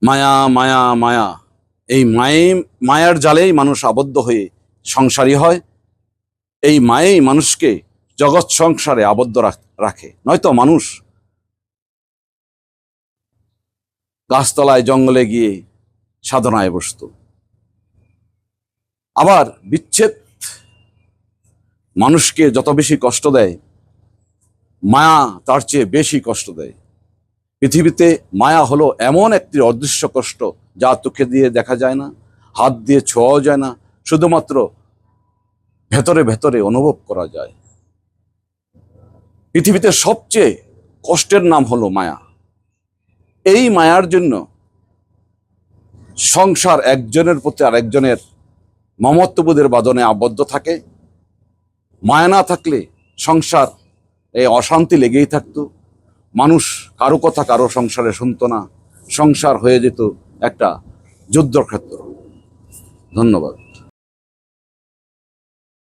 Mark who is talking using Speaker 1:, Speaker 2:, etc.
Speaker 1: মায়া মায়া মায়া, এই মায়ার জালেই মানুষ আবদ্ধ হয়ে সংসারী হয়। এই মায়াই মানুষকে জগৎ সংসারে আবদ্ধ রাখে, নয়তো মানুষ গাছতলায় জঙ্গলে গিয়ে সাধনায় বসত। আবার বিচ্ছেদ মানুষকে যত বেশি কষ্ট দেয়, মায়া তার চেয়ে বেশি কষ্ট দেয়। পৃথিবীতে মায়া হলো এমন একটি অদৃশ্য কষ্ট, যা চোখে দিয়ে দেখা যায় না, হাত দিয়ে ছোঁয়াও যায় না, শুধুমাত্র ভেতরে ভেতরে অনুভব করা যায়। পৃথিবীতে সবচেয়ে কষ্টের নাম হলো মায়া। এই মায়ার জন্য সংসার একজনের প্রতি আরেকজনের মমত্ববোধের বাঁধনে আবদ্ধ থাকে। মায়া না থাকলে সংসার এই অশান্তি লেগেই থাকতো। মানুষ কারো কথা কারো সংসারে শুনতো না, সংসার হয়ে যেত একটা যুদ্ধক্ষেত্র। ধন্যবাদ।